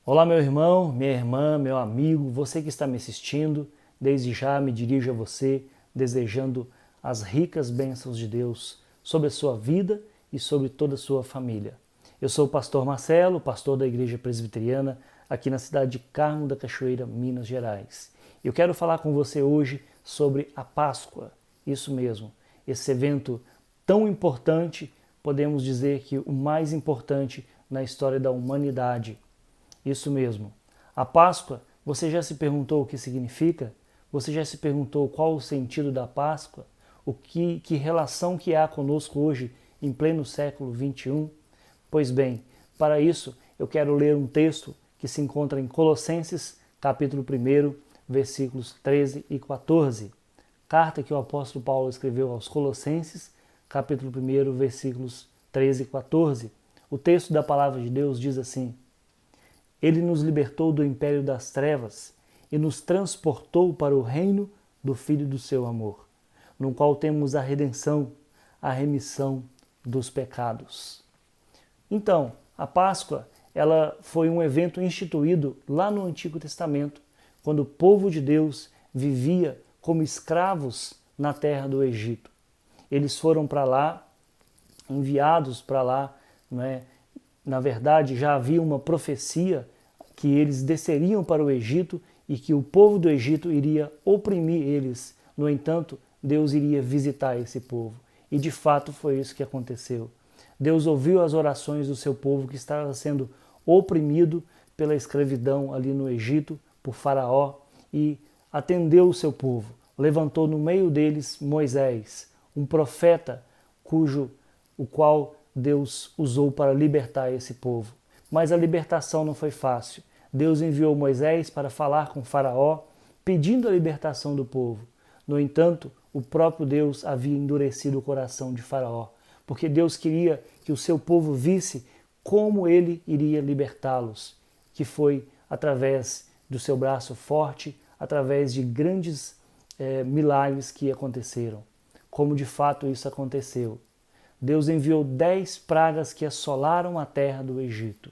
Olá, meu irmão, minha irmã, meu amigo, você que está me assistindo, desde já me dirijo a você, desejando as ricas bênçãos de Deus sobre a sua vida e sobre toda a sua família. Eu sou o pastor Marcelo, pastor da Igreja Presbiteriana, aqui na cidade de Carmo da Cachoeira, Minas Gerais. Eu quero falar com você hoje sobre a Páscoa, isso mesmo, esse evento tão importante, podemos dizer que o mais importante na história da humanidade. Isso mesmo. A Páscoa, você já se perguntou o que significa? Você já se perguntou qual o sentido da Páscoa? Que relação que há conosco hoje, em pleno século XXI? Pois bem, para isso eu quero ler um texto que se encontra em Colossenses, capítulo 1, versículos 13 e 14. Carta que o apóstolo Paulo escreveu aos Colossenses, capítulo 1, versículos 13 e 14. O texto da palavra de Deus diz assim: Ele nos libertou do império das trevas e nos transportou para o reino do Filho do seu amor, no qual temos a redenção, a remissão dos pecados. Então, a Páscoa, ela foi um evento instituído lá no Antigo Testamento, quando o povo de Deus vivia como escravos na terra do Egito. Eles foram para lá, enviados para lá, né? Na verdade, já havia uma profecia que eles desceriam para o Egito e que o povo do Egito iria oprimir eles. No entanto, Deus iria visitar esse povo. E de fato foi isso que aconteceu. Deus ouviu as orações do seu povo que estava sendo oprimido pela escravidão ali no Egito, por Faraó, e atendeu o seu povo. Levantou no meio deles Moisés, um profeta o qual Deus usou para libertar esse povo. Mas a libertação não foi fácil. Deus enviou Moisés para falar com Faraó, pedindo a libertação do povo. No entanto, o próprio Deus havia endurecido o coração de Faraó, porque Deus queria que o seu povo visse como ele iria libertá-los, que foi através do seu braço forte, através de grandes milagres que aconteceram. Como de fato isso aconteceu. Deus enviou 10 pragas que assolaram a terra do Egito.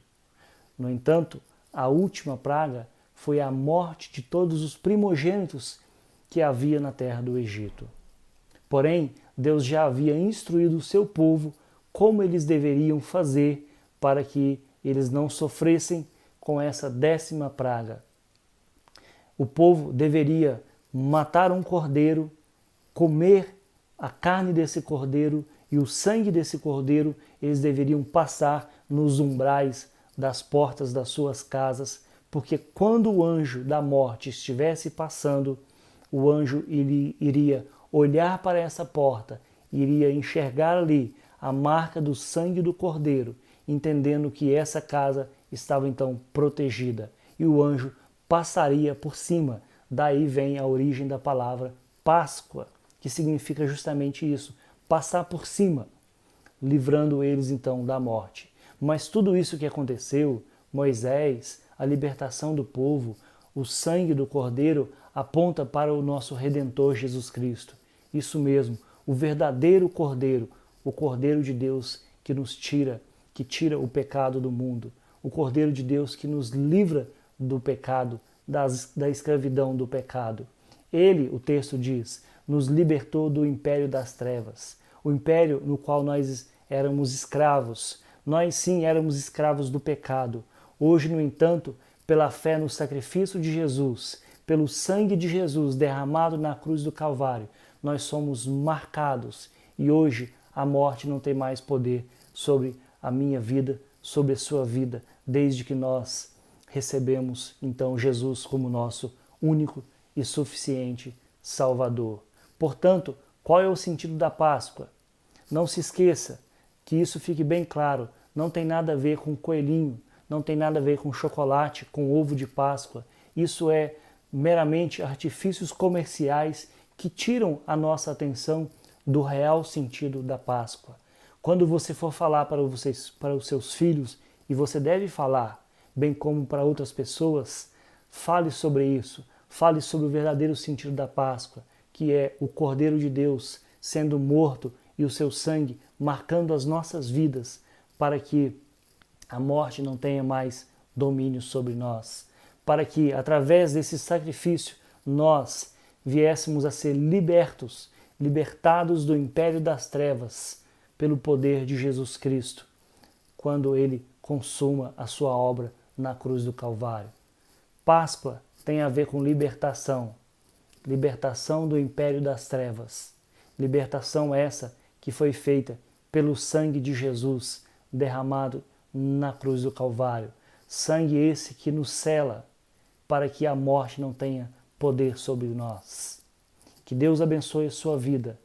No entanto, a última praga foi a morte de todos os primogênitos que havia na terra do Egito. Porém, Deus já havia instruído o seu povo como eles deveriam fazer para que eles não sofressem com essa 10ª praga. O povo deveria matar um cordeiro, comer a carne desse cordeiro e o sangue desse cordeiro eles deveriam passar nos umbrais das portas das suas casas, porque quando o anjo da morte estivesse passando, o anjo iria olhar para essa porta, iria enxergar ali a marca do sangue do cordeiro, entendendo que essa casa estava então protegida, e o anjo passaria por cima. Daí vem a origem da palavra Páscoa, que significa justamente isso, passar por cima, livrando eles então da morte. Mas tudo isso que aconteceu, Moisés, a libertação do povo, o sangue do Cordeiro, aponta para o nosso Redentor Jesus Cristo. Isso mesmo, o verdadeiro Cordeiro, o Cordeiro de Deus que tira o pecado do mundo, o Cordeiro de Deus que nos livra do pecado, da escravidão do pecado. Ele, o texto diz, nos libertou do império das trevas, o império no qual nós éramos escravos. Nós sim éramos escravos do pecado. Hoje, no entanto, pela fé no sacrifício de Jesus, pelo sangue de Jesus derramado na cruz do Calvário, nós somos marcados e hoje a morte não tem mais poder sobre a minha vida, sobre a sua vida, desde que nós recebemos então Jesus como nosso único e suficiente Salvador. Portanto, qual é o sentido da Páscoa? Não se esqueça que isso fique bem claro, não tem nada a ver com coelhinho, não tem nada a ver com chocolate, com ovo de Páscoa. Isso é meramente artifícios comerciais que tiram a nossa atenção do real sentido da Páscoa. Quando você for falar para os seus filhos, e você deve falar, bem como para outras pessoas, fale sobre isso, fale sobre o verdadeiro sentido da Páscoa, que é o Cordeiro de Deus sendo morto e o seu sangue marcando as nossas vidas, para que a morte não tenha mais domínio sobre nós, para que, através desse sacrifício, nós viéssemos a ser libertados do império das trevas, pelo poder de Jesus Cristo, quando Ele consuma a sua obra na cruz do Calvário. Páscoa tem a ver com libertação, libertação do império das trevas, libertação essa que foi feita pelo sangue de Jesus derramado na cruz do Calvário, sangue esse que nos sela para que a morte não tenha poder sobre nós. Que Deus abençoe a sua vida,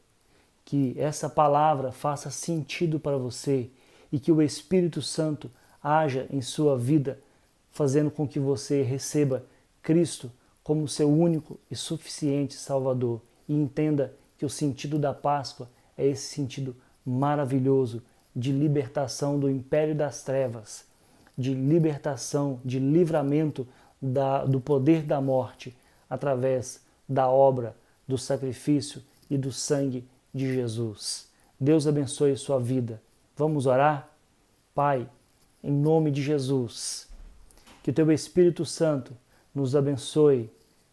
que essa palavra faça sentido para você e que o Espírito Santo haja em sua vida, fazendo com que você receba Cristo como seu único e suficiente Salvador e entenda que o sentido da Páscoa é esse sentido maravilhoso de libertação do império das trevas, de libertação, de livramento do poder da morte através da obra, do sacrifício e do sangue de Jesus. Deus abençoe sua vida. Vamos orar? Pai, em nome de Jesus, que o Teu Espírito Santo nos abençoe,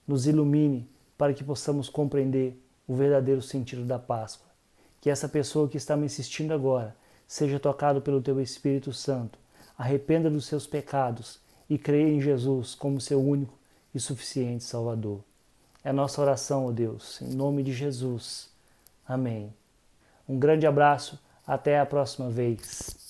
nos ilumine para que possamos compreender o verdadeiro sentido da Páscoa. Que essa pessoa que está me assistindo agora seja tocado pelo Teu Espírito Santo, arrependa dos seus pecados e creia em Jesus como seu único e suficiente Salvador. É a nossa oração, ó Deus, em nome de Jesus. Amém. Um grande abraço, até a próxima vez.